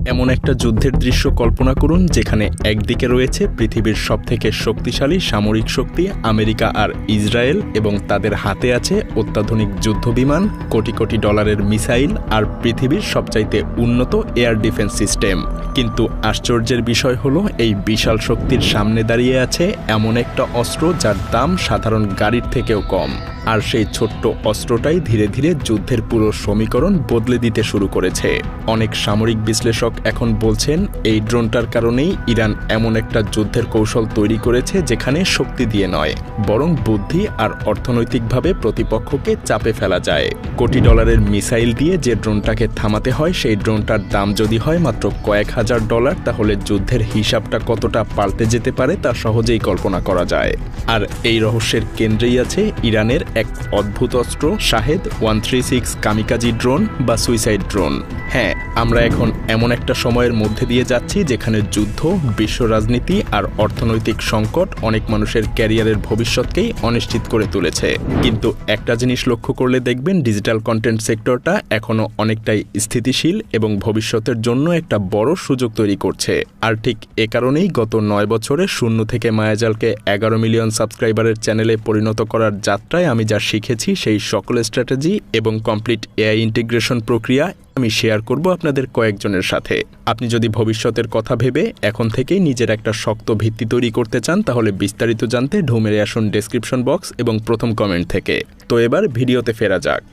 এমন একটা যুদ্ধের দৃশ্য কল্পনা করুন যেখানে একদিকে রয়েছে পৃথিবীর সবথেকে শক্তিশালী সামরিক শক্তি আমেরিকা আর ইসরায়েল এবং তাদের হাতে আছে অত্যাধুনিক যুদ্ধবিমান, কোটি কোটি ডলারের মিসাইল আর পৃথিবীর সবচাইতে উন্নত এয়ার ডিফেন্স সিস্টেম। কিন্তু আশ্চর্যের বিষয় হলো এই বিশাল শক্তির সামনে দাঁড়িয়ে আছে এমন একটা অস্ত্র যার দাম সাধারণ গাড়ির থেকেও কম। আর সেই ছোট্ট অস্ত্রটাই ধীরে ধীরে যুদ্ধের পুরো সমীকরণ বদলে দিতে শুরু করেছে। অনেক সামরিক বিশ্লেষক এখন বলছেন এই ড্রোনটার কারণেই ইরান এমন একটা যুদ্ধের কৌশল তৈরি করেছে যেখানে শক্তি দিয়ে নয়, বরং বুদ্ধি আর অর্থনৈতিকভাবে প্রতিপক্ষকে চাপে ফেলা যায়। কোটি ডলারের মিসাইল দিয়ে যে ড্রোনটাকে থামাতে হয় সেই ড্রোনটার দাম যদি হয় মাত্র কয়েক হাজার ডলার, তাহলে যুদ্ধের হিসাবটা কতটা পাল্টে যেতে পারে তা সহজেই কল্পনা করা যায়। আর এই রহস্যের কেন্দ্রেই আছে ইরানের এক অদ্ভুত অস্ত্র, শাহেদ 136 কামিকাজি ড্রোন বা সুইসাইড ড্রোন। হ্যাঁ, আমরা এখন এমন একটা সময়ের মধ্যে দিয়ে যাচ্ছি যেখানে যুদ্ধ, বিশ্ব রাজনীতি আর অর্থনৈতিক সংকট অনেক মানুষের ক্যারিয়ারের ভবিষ্যৎকেই অনিশ্চিত করে তুলেছে। কিন্তু একটা জিনিস লক্ষ্য করলে দেখবেন ডিজিটাল কন্টেন্ট সেক্টরটা এখনও অনেকটাই স্থিতিশীল এবং ভবিষ্যতের জন্য একটা বড় সুযোগ তৈরি করছে। আর ঠিক এ কারণেই গত 9 বছরে শূন্য থেকে মায়াজালকে 11 মিলিয়ন সাবস্ক্রাইবারের চ্যানেলে পরিণত করার যাত্রায় আমি যা শিখেছি সেই সকল স্ট্র্যাটেজি এবং কমপ্লিট এআই ইন্টিগ্রেশন প্রক্রিয়া আমি শেয়ার করব আপনাদের কয়েকজনের সাথে। আপনি যদি ভবিষ্যতের কথা ভেবে এখন থেকেই নিজের একটা শক্ত ভিত্তি তৈরি করতে চান, তাহলে বিস্তারিত জানতে ঢু মেরে আসুন ডেসক্রিপশন বক্স এবং প্রথম কমেন্ট থেকে। তো এবার ভিডিওতে ফেরা যাক।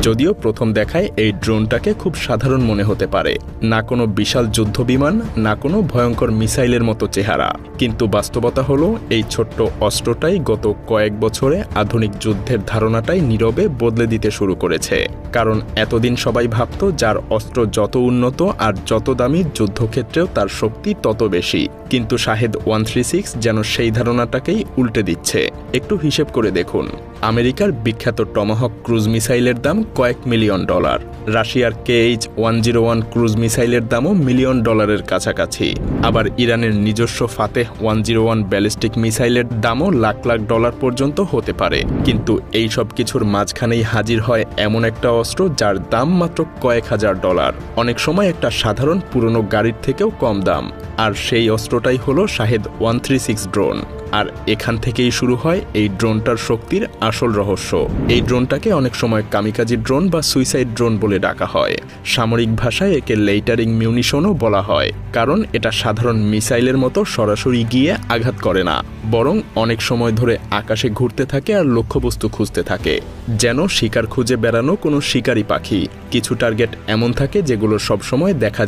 যদিও প্রথম দেখায় এই ড্রোনটাকে খুব সাধারণ মনে হতে পারে, না কোনো বিশাল যুদ্ধবিমান, না কোনো ভয়ঙ্কর মিসাইলের মতো চেহারা, কিন্তু বাস্তবতা হলো এই ছোট্ট অস্ত্রটাই গত কয়েক বছরে আধুনিক যুদ্ধের ধারণাটাই নীরবে বদলে দিতে শুরু করেছে। কারণ এতদিন সবাই ভাবত যার অস্ত্র যত উন্নত আর যত দামি, যুদ্ধক্ষেত্রেও তার শক্তি তত বেশি। কিন্তু শাহেদ 136 যেন সেই ধারণাটাকেই উল্টে দিচ্ছে। একটু হিসেব করে দেখুন, আমেরিকার বিখ্যাত টমাহক ক্রুজ মিসাইলের দাম কয়েক মিলিয়ন ডলার, রাশিয়ার KH-101 ক্রুজ মিসাইলের দামও মিলিয়ন ডলারের কাছাকাছি, আবার ইরানের নিজস্ব ফাতেহ 101 ব্যালিস্টিক মিসাইলের দামও লাখ লাখ ডলার পর্যন্ত হতে পারে। কিন্তু এই সব কিছুর মাঝখানেই হাজির হয় এমন একটা অস্ত্র যার দাম মাত্র কয়েক হাজার ডলার, অনেক সময় একটা সাধারণ পুরনো গাড়ির থেকেও কম দাম। আর সেই অস্ত্রটাই হলো শাহেদ 136 ড্রোন। আর এখান থেকেই শুরু হয় এই ড্রোনটার শক্তির আসল রহস্য। এই ড্রোনটাকে অনেক সময় কামিকাজি ড্রোন বা সুইসাইড ড্রোন বলে ডাকা হয়। সামরিক ভাষায় একে লেইটারিং মিউনিশনও বলা হয়, কারণ এটা সাধারণ মিসাইলের মতো সরাসরি গিয়ে আঘাত করে না, বরং অনেক সময় ধরে আকাশে ঘুরতে থাকে আর লক্ষ্যবস্তু খুঁজতে থাকে, যেন শিকার খুঁজে বেড়ানো কোনো শিকারী পাখি। কিছু টার্গেট এমন থাকে যেগুলো সবসময় দেখা